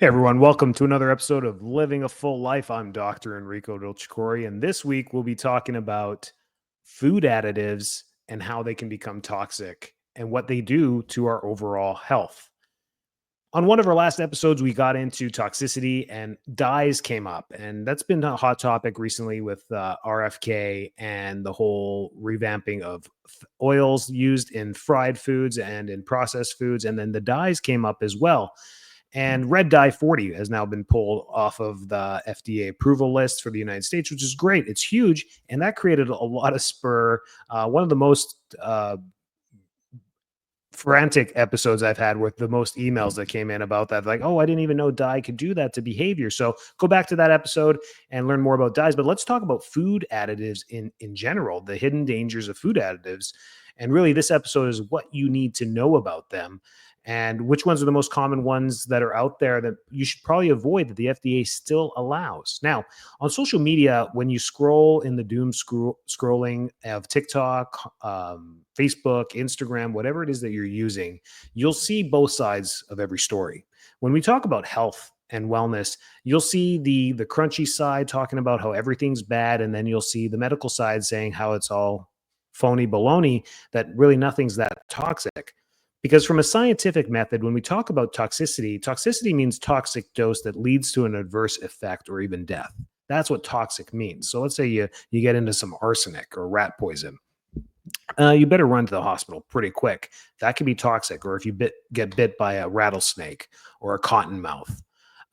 Hey everyone, welcome to another episode of Living a Full Life. I'm Dr. Enrico Dolcicore, and this week we'll be talking about food additives and how they can become toxic and what they do to our overall health. On one of our last episodes, we got into toxicity and dyes came up, and that's been a hot topic recently with RFK and the whole revamping of oils used in fried foods and in processed foods. And then the dyes came up as well. And red dye 40 has now been pulled off of the FDA approval list for the United States, which is great. It's huge. And that created a lot of spur. One of the most frantic episodes I've had with the most emails that came in about that. Like, oh, I didn't even know dye could do that to behavior. So go back to that episode and learn more about dyes. But let's talk about food additives in general, the hidden dangers of food additives. And really, this episode is what you need to know about them and which ones are the most common ones that are out there that you should probably avoid that the FDA still allows. Now, on social media, when you scroll in the doom scrolling of TikTok, Facebook, Instagram, whatever it is that you're using, you'll see both sides of every story. When we talk about health and wellness, you'll see the crunchy side talking about how everything's bad, and then you'll see the medical side saying how it's all phony baloney, that really nothing's that toxic. Because from a scientific method, when we talk about toxicity, toxicity means toxic dose that leads to an adverse effect or even death. That's what toxic means. So let's say you get into some arsenic or rat poison. You better run to the hospital pretty quick. That can be toxic. Or if you get bit by a rattlesnake or a cottonmouth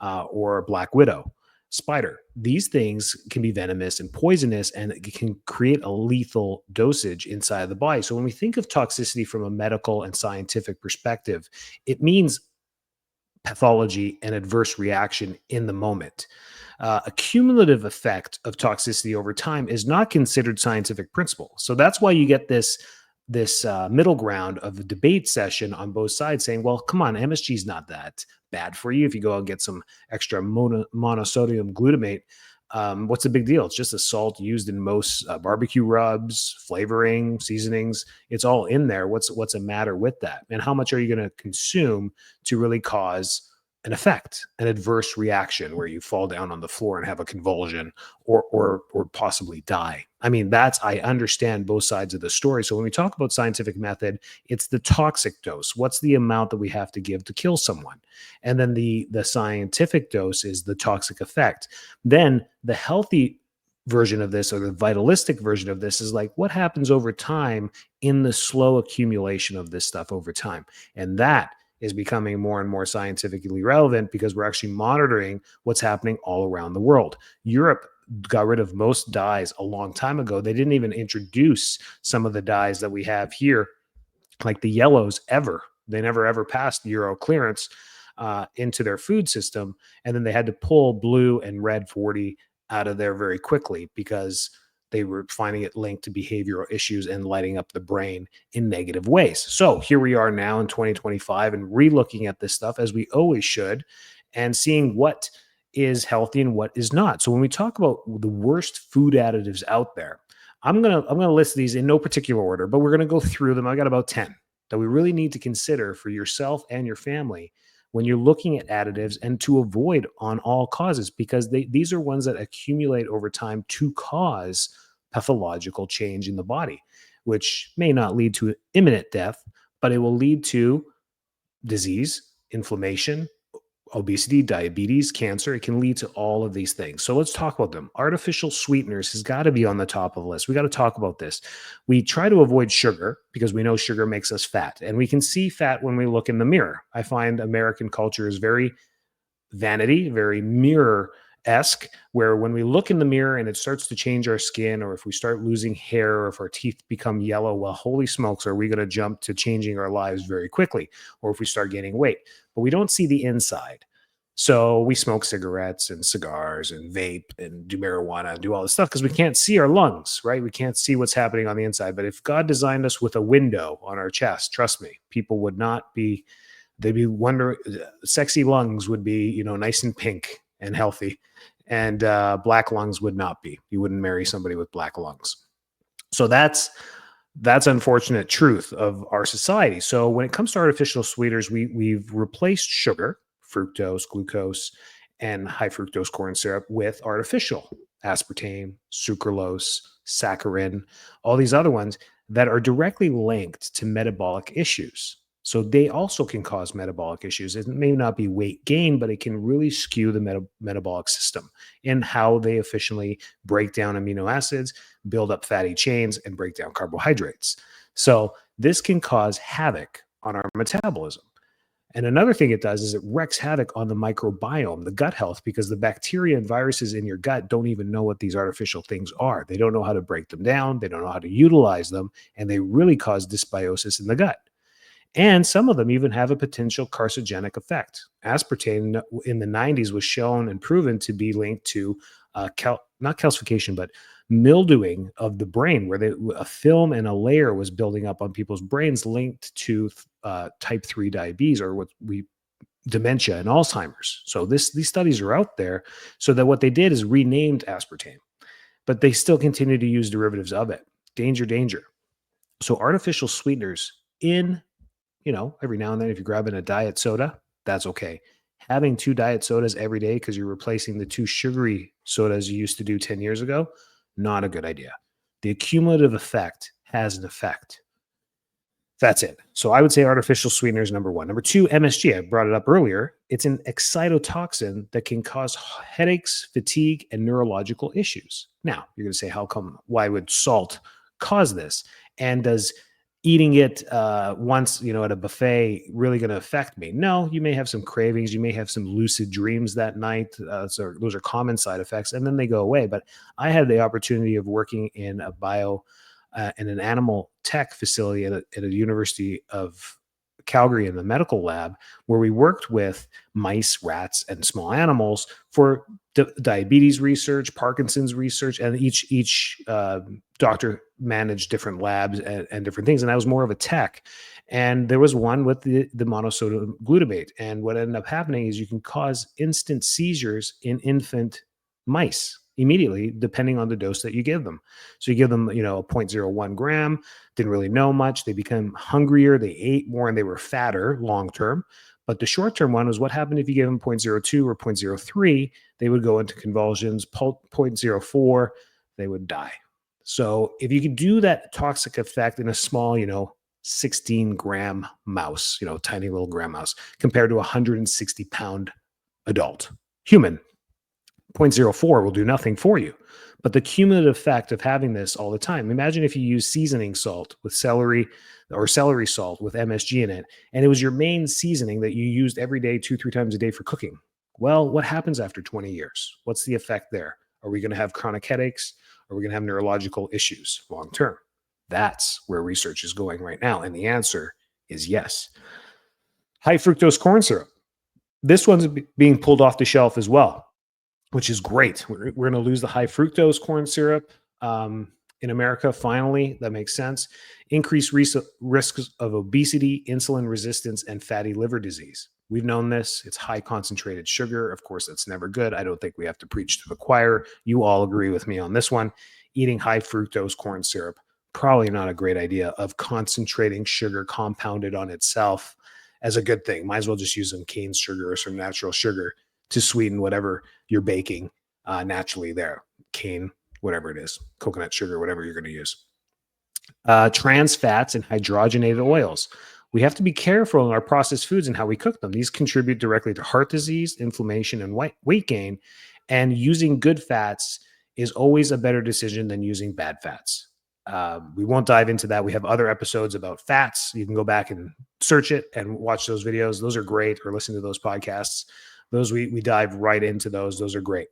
or a black widow spider, these things can be venomous and poisonous, and it can create a lethal dosage inside the body. So when we think of toxicity from a medical and scientific perspective, it means pathology and adverse reaction in the moment. A cumulative effect of toxicity over time is not considered scientific principle. So that's why you get this middle ground of a debate session on both sides saying, well, come on, MSG is not that bad for you. If you go and get some extra monosodium glutamate, what's the big deal? It's just a salt used in most barbecue rubs, flavoring, seasonings. It's all in there. What's a matter with that? And how much are you going to consume to really cause an effect, an adverse reaction where you fall down on the floor and have a convulsion or possibly die? I mean, I understand both sides of the story. So when we talk about scientific method, it's the toxic dose. What's the amount that we have to give to kill someone? And then the scientific dose is the toxic effect. Then the healthy version of this, or the vitalistic version of this, is like what happens over time in the slow accumulation of this stuff over time. And that is becoming more and more scientifically relevant because we're actually monitoring what's happening all around the world. Europe got rid of most dyes a long time ago. They didn't even introduce some of the dyes that we have here, like the yellows, ever. They never ever passed Euro clearance into their food system. And then they had to pull blue and red 40 out of there very quickly because they were finding it linked to behavioral issues and lighting up the brain in negative ways. So here we are now in 2025 and re-looking at this stuff as we always should and seeing what is healthy and what is not. So when we talk about the worst food additives out there, I'm gonna list these in no particular order, but we're gonna go through them. I got about 10 that we really need to consider for yourself and your family when you're looking at additives and to avoid on all causes, because these are ones that accumulate over time to cause pathological change in the body, which may not lead to imminent death, but it will lead to disease, inflammation, obesity, diabetes, cancer. It can lead to all of these things. So let's talk about them. Artificial sweeteners has got to be on the top of the list. We got to talk about this. We try to avoid sugar because we know sugar makes us fat, and we can see fat when we look in the mirror. I find American culture is very vanity, very mirror-esque, where when we look in the mirror and it starts to change our skin, or if we start losing hair, or if our teeth become yellow, well, holy smokes, are we going to jump to changing our lives very quickly? Or if we start gaining weight, but we don't see the inside. So we smoke cigarettes and cigars and vape and do marijuana and do all this stuff because we can't see our lungs, right? We can't see what's happening on the inside. But if God designed us with a window on our chest, trust me, people would not be, they'd be wondering, sexy lungs would be, nice and pink and healthy, and black lungs would not be. You wouldn't marry somebody with black lungs. So that's unfortunate truth of our society. So when it comes to artificial sweeteners, we've replaced sugar fructose, glucose, and high fructose corn syrup with artificial aspartame, sucralose, saccharin, all these other ones that are directly linked to metabolic issues. So they also can cause metabolic issues. It may not be weight gain, but it can really skew the metabolic system in how they efficiently break down amino acids, build up fatty chains, and break down carbohydrates. So this can cause havoc on our metabolism. And another thing it does is it wreaks havoc on the microbiome, the gut health, because the bacteria and viruses in your gut don't even know what these artificial things are. They don't know how to break them down. They don't know how to utilize them. And they really cause dysbiosis in the gut. And some of them even have a potential carcinogenic effect. Aspartame in the 90s was shown and proven to be linked to not calcification, but mildewing of the brain, where a film and a layer was building up on people's brains linked to type 3 diabetes, or what we dementia and Alzheimer's. So these studies are out there. So that what they did is renamed aspartame, but they still continue to use derivatives of it. Danger, danger. So artificial sweeteners in, every now and then, if you're grabbing a diet soda, that's okay. Having 2 diet sodas every day because you're replacing the 2 sugary sodas you used to do 10 years ago, not a good idea. The accumulative effect has an effect. That's it. So I would say artificial sweeteners, number 1. Number 2, MSG. I brought it up earlier. It's an excitotoxin that can cause headaches, fatigue, and neurological issues. Now, you're going to say, why would salt cause this? And does eating it once, at a buffet really going to affect me? No, you may have some cravings. You may have some lucid dreams that night. So those are common side effects, and then they go away. But I had the opportunity of working in in an animal tech facility at a University of Calgary in the medical lab, where we worked with mice, rats, and small animals for diabetes research, Parkinson's research, and each doctor managed different labs and different things. And I was more of a tech. And there was one with the monosodium glutamate. And what ended up happening is you can cause instant seizures in infant mice immediately, depending on the dose that you give them. So you give them, a 0.01 gram, didn't really know much. They become hungrier, they ate more, and they were fatter long-term. But the short-term one was what happened if you gave them 0.02 or 0.03, they would go into convulsions. 0.04, they would die. So if you could do that toxic effect in a small, 16-gram mouse, tiny little gram mouse, compared to a 160-pound adult human, 0.04 will do nothing for you. But the cumulative effect of having this all the time, imagine if you use seasoning salt with celery or celery salt with MSG in it, and it was your main seasoning that you used every day, 2-3 times a day for cooking. Well, what happens after 20 years? What's the effect there? Are we going to have chronic headaches? Are we going to have neurological issues long term? That's where research is going right now. And the answer is yes. High fructose corn syrup. This one's being pulled off the shelf as well, which is great. We're going to lose the high fructose corn syrup in America. Finally, that makes sense. Increased risks of obesity, insulin resistance, and fatty liver disease. We've known this. It's high concentrated sugar. Of course, that's never good. I don't think we have to preach to the choir. You all agree with me on this one. Eating high fructose corn syrup, probably not a great idea of concentrating sugar compounded on itself as a good thing. Might as well just use some cane sugar or some natural sugar to sweeten whatever you're baking naturally there. Cane, whatever it is, coconut sugar, whatever you're going to use. Trans fats and hydrogenated oils. We have to be careful in our processed foods and how we cook them. These contribute directly to heart disease, inflammation, and weight gain. And using good fats is always a better decision than using bad fats. We won't dive into that. We have other episodes about fats. You can go back and search it and watch those videos. Those are great, or listen to those podcasts. Those we dive right into those. Those are great.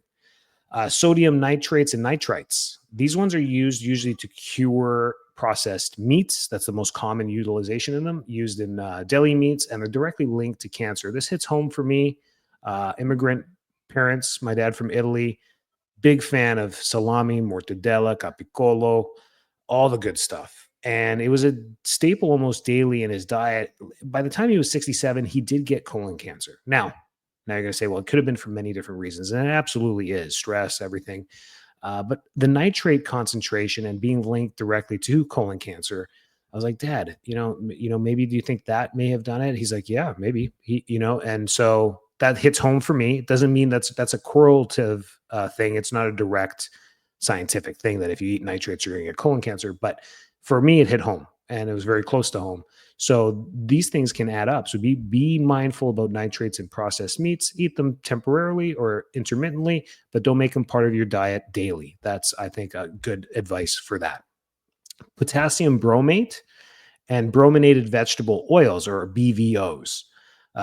Sodium nitrates and nitrites. These ones are used usually to cure processed meats. That's the most common utilization in them, used in deli meats, and they're directly linked to cancer. This hits home for me. Immigrant parents, my dad from Italy, big fan of salami, mortadella, capicolo, all the good stuff. And it was a staple almost daily in his diet. By the time he was 67, he did get colon cancer. Now you're going to say, well, it could have been for many different reasons. And it absolutely is. Stress, everything. But the nitrate concentration and being linked directly to colon cancer, I was like, Dad, maybe do you think that may have done it? He's like, yeah, maybe. And so that hits home for me. It doesn't mean that's a correlative thing. It's not a direct scientific thing that if you eat nitrates, you're going to get colon cancer. But for me, it hit home and it was very close to home. So these things can add up. So be mindful about nitrates in processed meats. Eat them temporarily or intermittently, but don't make them part of your diet daily. That's, I think, a good advice for that. Potassium bromate and brominated vegetable oils, or BVOs.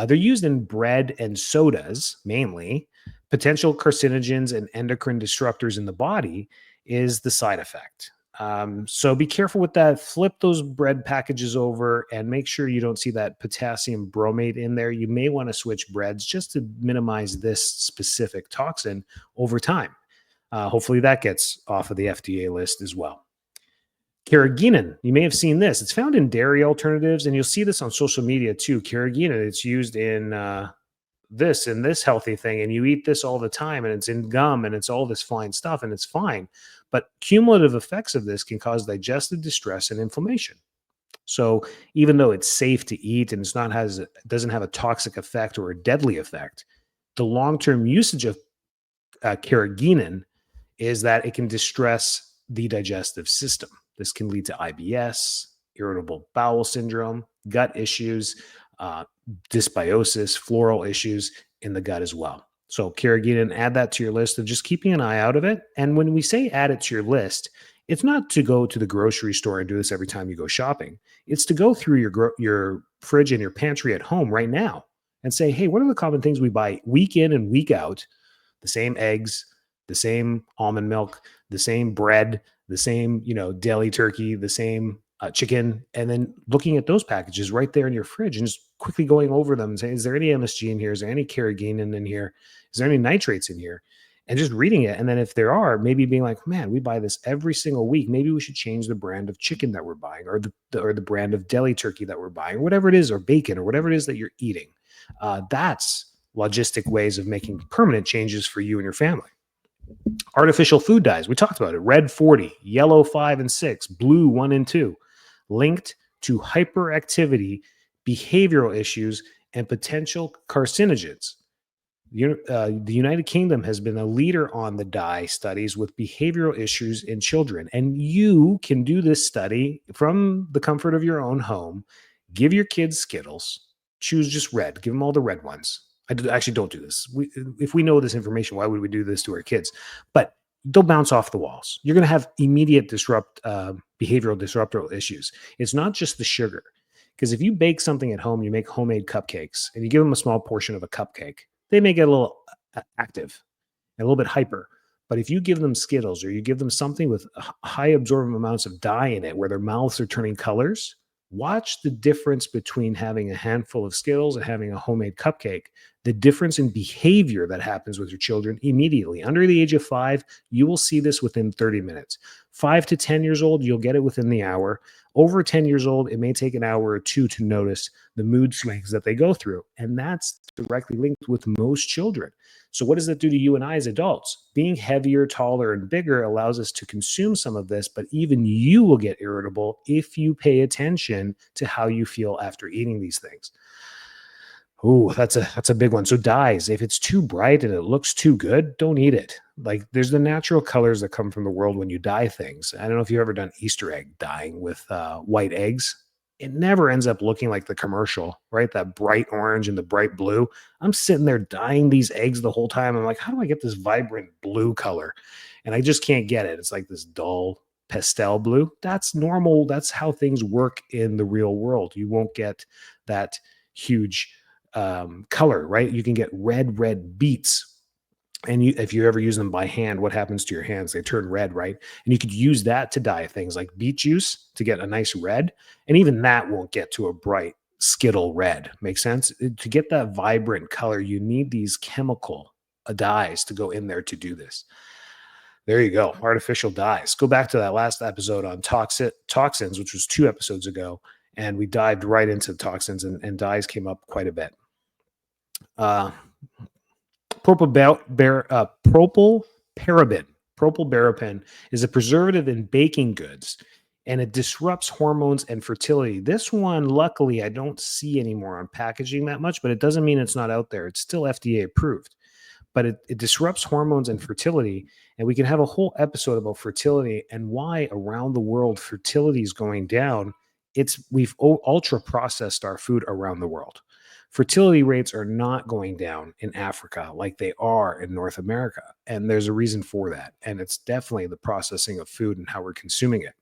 They're used in bread and sodas mainly. Potential carcinogens and endocrine disruptors in the body is the side effect. So be careful with that. Flip those bread packages over and make sure you don't see that potassium bromate in there. You may want to switch breads just to minimize this specific toxin over time. Hopefully that gets off of the FDA list as well. Carrageenan, you may have seen this. It's found in dairy alternatives, and you'll see this on social media too. Carrageenan, it's used in this healthy thing, and you eat this all the time, and it's in gum, and it's all this fine stuff, and it's fine. But cumulative effects of this can cause digestive distress and inflammation. So even though it's safe to eat and it doesn't have a toxic effect or a deadly effect, the long-term usage of carrageenan is that it can distress the digestive system. This can lead to IBS, irritable bowel syndrome, gut issues, dysbiosis, floral issues in the gut as well. So carrageenan, add that to your list of just keeping an eye out of it. And when we say add it to your list, it's not to go to the grocery store and do this every time you go shopping. It's to go through your fridge and your pantry at home right now and say, hey, what are the common things we buy week in and week out? The same eggs, the same almond milk, the same bread, the same, deli turkey, the same chicken, and then looking at those packages right there in your fridge and just quickly going over them and saying, is there any MSG in here? Is there any carrageenan in here? Is there any nitrates in here? And just reading it. And then if there are, maybe being like, man, we buy this every single week. Maybe we should change the brand of chicken that we're buying, or the brand of deli turkey that we're buying, or whatever it is, or bacon, or whatever it is that you're eating. That's logistic ways of making permanent changes for you and your family. Artificial food dyes. We talked about it. Red 40, yellow 5 and 6, blue 1 and 2, linked to hyperactivity, behavioral issues, and potential carcinogens. The United Kingdom has been a leader on the dye studies with behavioral issues in children. And you can do this study from the comfort of your own home. Give your kids Skittles. Choose just red. Give them all the red ones. Actually don't do this. If we know this information, why would we do this to our kids? But they'll bounce off the walls. You're going to have immediate behavioral disruptor issues. It's not just the sugar. Because if you bake something at home, you make homemade cupcakes, and you give them a small portion of a cupcake, they may get a little active and a little bit hyper. But if you give them Skittles, or you give them something with high absorbent amounts of dye in it, where their mouths are turning colors, watch the difference between having a handful of Skittles and having a homemade cupcake. The difference in behavior that happens with your children immediately. Under the age of 5, you will see this within 30 minutes. 5 to 10 years old, you'll get it within the hour. Over 10 years old, it may take an hour or two to notice the mood swings that they go through. And that's directly linked with most children. So what does that do to you and I as adults? Being heavier, taller, and bigger allows us to consume some of this, but even you will get irritable if you pay attention to how you feel after eating these things. Oh, that's a big one. So dyes, if it's too bright and it looks too good, don't eat it. Like, there's the natural colors that come from the world when you dye things. I don't know if you've ever done Easter egg dyeing with white eggs. It never ends up looking like the commercial, right? That bright orange and the bright blue. I'm sitting there dyeing these eggs the whole time. I'm like, how do I get this vibrant blue color? And I just can't get it. It's like this dull pastel blue. That's normal. That's how things work in the real world. You won't get that huge color, right? You can get red beets. And if you ever use them by hand, what happens to your hands? They turn red, right? And you could use that to dye things like beet juice to get a nice red. And even that won't get to a bright Skittle red. Make sense? To get that vibrant color, you need these chemical dyes to go in there to do this. There you go. Artificial dyes. Go back to that last episode on toxins, which was 2 episodes ago. And we dived right into toxins, and dyes came up quite a bit. Propylparaben is a preservative in baking goods. and it disrupts hormones and fertility. This one, luckily, I don't see anymore on packaging that much, but it doesn't mean it's not out there. It's still FDA approved, but it disrupts hormones and fertility. And we can have a whole episode about fertility and why around the world fertility is going down. We've ultra processed our food around the world. Fertility rates are not going down in Africa like they are in North America. And there's a reason for that. And it's definitely the processing of food and how we're consuming it.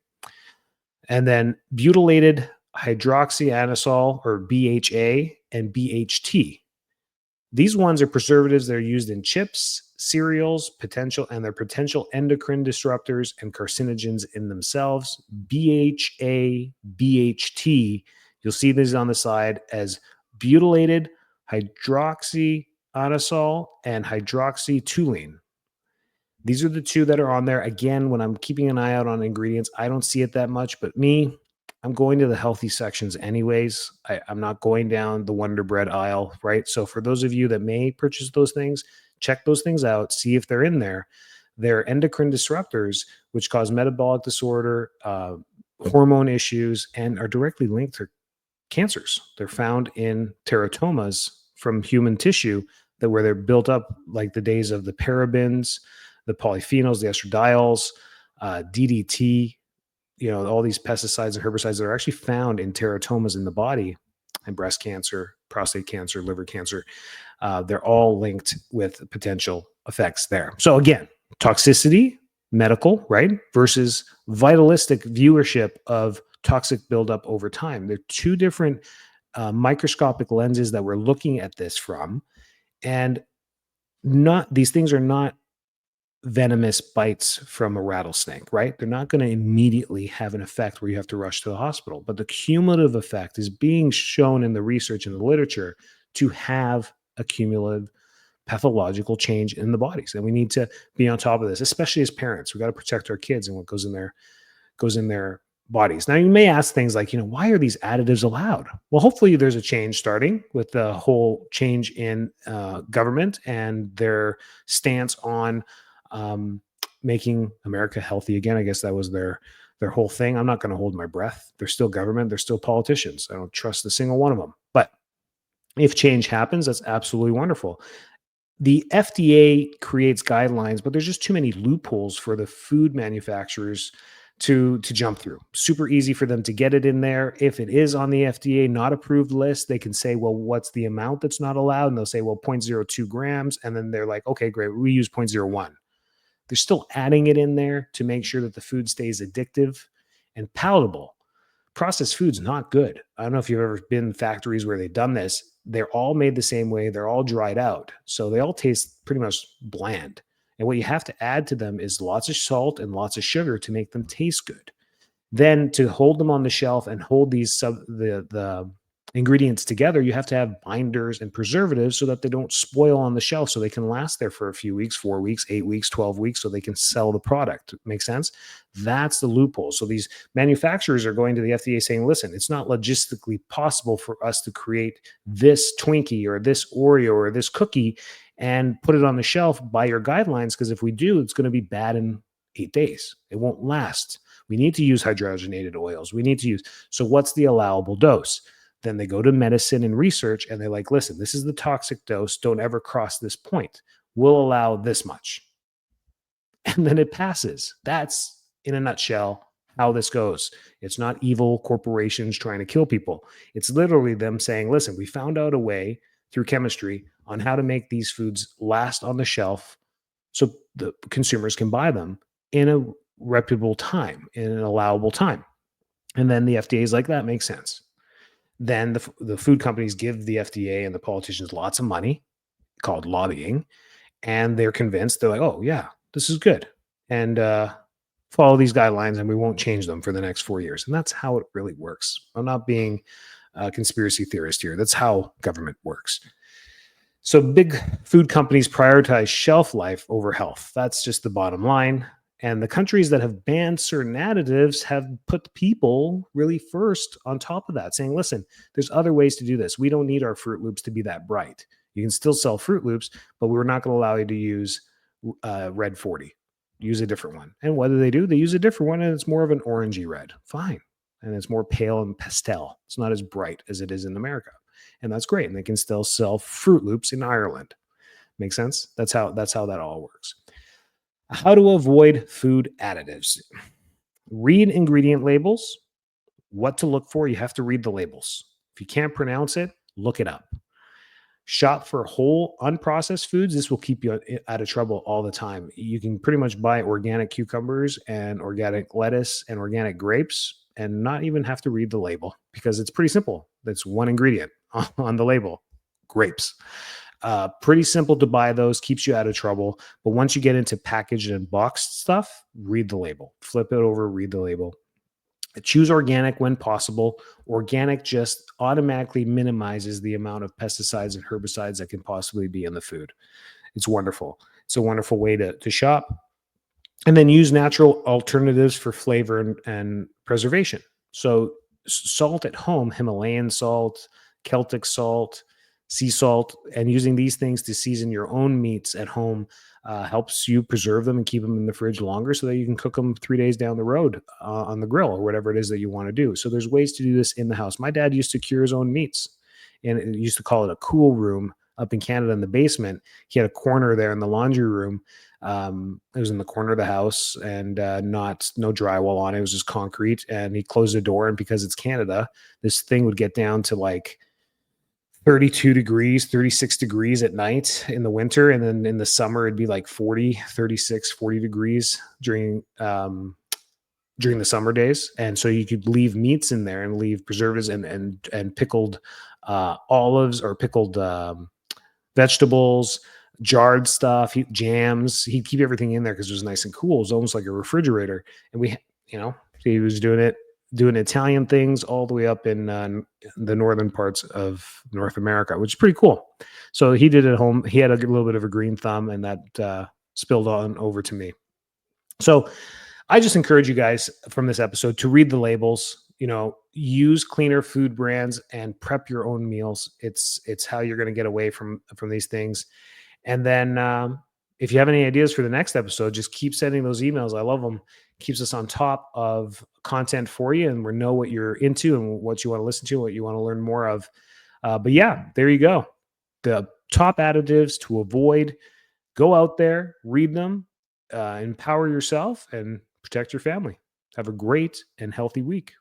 And then butylated hydroxyanisole, or BHA, and BHT. These ones are preservatives that are used in chips, cereals, and they're potential endocrine disruptors and carcinogens in themselves. BHA, BHT, you'll see these on the side as butylated hydroxyanisole and hydroxytoluene. These are the two that are on there. Again, when I'm keeping an eye out on ingredients, I don't see it that much, but I'm going to the healthy sections anyways. I'm not going down the Wonder Bread aisle, right? So for those of you that may purchase those things, check those things out, see if they're in there. They're endocrine disruptors, which cause metabolic disorder, hormone issues, and are directly linked to cancers. They're found in teratomas from human tissue where they're built up like the days of the parabens, the polyphenols, the estradiols, DDT, all these pesticides and herbicides that are actually found in teratomas in the body, and breast cancer, prostate cancer, liver cancer. They're all linked with potential effects there. So again, toxicity, medical, right, versus vitalistic viewership of toxic buildup over time. They're two different microscopic lenses that we're looking at this from. And these things are not venomous bites from a rattlesnake, right? They're not going to immediately have an effect where you have to rush to the hospital. But the cumulative effect is being shown in the research and the literature to have a cumulative pathological change in the bodies. And we need to be on top of this, especially as parents. We got to protect our kids and what goes in their bodies. Now, you may ask things like, why are these additives allowed? Well, hopefully there's a change starting with the whole change in government and their stance on making America healthy again. I guess that was their whole thing. I'm not going to hold my breath. They're still government. They're still politicians. I don't trust a single one of them. But if change happens, that's absolutely wonderful. The FDA creates guidelines, but there's just too many loopholes for the food manufacturers to jump through. Super easy for them to get it in there. If it is on the FDA not approved list, they can say, well, what's the amount that's not allowed? And they'll say, well, 0.02 grams. And then they're like, okay, great. We use 0.01. They're still adding it in there to make sure that the food stays addictive and palatable. Processed food's not good. I don't know if you've ever been in factories where they've done this. They're all made the same way. They're all dried out. So they all taste pretty much bland. And what you have to add to them is lots of salt and lots of sugar to make them taste good. Then to hold them on the shelf and hold the ingredients together, you have to have binders and preservatives so that they don't spoil on the shelf, so they can last there for a few weeks, 4 weeks, 8 weeks, 12 weeks, so they can sell the product. Make sense? That's the loophole. So these manufacturers are going to the FDA saying, listen, it's not logistically possible for us to create this Twinkie or this Oreo or this cookie and put it on the shelf by your guidelines, because if we do, it's going to be bad in 8 days. It won't last. We need to use hydrogenated oils. So what's the allowable dose? Then they go to medicine and research and they're like, listen, this is the toxic dose. Don't ever cross this point. We'll allow this much. And then it passes. That's, in a nutshell, how this goes. It's not evil corporations trying to kill people. It's literally them saying, listen, we found out a way through chemistry on how to make these foods last on the shelf so the consumers can buy them in a reputable time, in an allowable time. And then the FDA is like, that makes sense. Then the food companies give the FDA and the politicians lots of money, called lobbying, and they're convinced. They're like, oh, yeah, this is good. And follow these guidelines and we won't change them for the next 4 years. And that's how it really works. I'm not being a conspiracy theorist here. That's how government works. So big food companies prioritize shelf life over health. That's just the bottom line. And the countries that have banned certain additives have put people really first on top of that, saying, listen, there's other ways to do this. We don't need our Fruit Loops to be that bright. You can still sell Fruit Loops, but we're not going to allow you to use Red 40. use a different one. And whether they do, they use a different one and it's more of an orangey red. Fine. And it's more pale and pastel. It's not as bright as it is in America. And that's great. And they can still sell Fruit Loops in Ireland. Make sense? That's how that all works. How to avoid food additives. Read ingredient labels. What to look for, you have to read the labels. If you can't pronounce it, look it up. Shop for whole unprocessed foods. This will keep you out of trouble all the time. You can pretty much buy organic cucumbers and organic lettuce and organic grapes and not even have to read the label because it's pretty simple. That's one ingredient on the label: grapes. Pretty simple to buy those, keeps you out of trouble. But once you get into packaged and boxed stuff, read the label, flip it over, read the label. Choose organic when possible. Organic just automatically minimizes the amount of pesticides and herbicides that can possibly be in the food. It's wonderful. It's a wonderful way to shop. And then use natural alternatives for flavor and preservation. So salt at home, Himalayan salt, Celtic salt, sea salt, and using these things to season your own meats at home helps you preserve them and keep them in the fridge longer so that you can cook them 3 days down the road on the grill or whatever it is that you want to do. So there's ways to do this in the house. My dad used to cure his own meats, and it used to call it a cool room up in Canada in the basement. He had a corner there in the laundry room. It was in the corner of the house and no drywall on it. It was just concrete, and he closed the door. And because it's Canada, this thing would get down to like 32 degrees, 36 degrees at night in the winter. And then in the summer, it'd be like 40, 36, 40 degrees during the summer days. And so you could leave meats in there and leave preservatives and pickled olives or pickled vegetables, jarred stuff, jams. He'd keep everything in there because it was nice and cool. It was almost like a refrigerator. And he was doing Italian things all the way up in the northern parts of North America, which is pretty cool. So he did it at home. He had a little bit of a green thumb, and that spilled on over to me. So I just encourage you guys from this episode to read the labels, use cleaner food brands and prep your own meals. It's how you're going to get away from these things. And then if you have any ideas for the next episode, just keep sending those emails. I love them. Keeps us on top of content for you, and we know what you're into and what you want to listen to, what you want to learn more of. But yeah, there you go. The top additives to avoid. Go out there, read them, empower yourself, and protect your family. Have a great and healthy week.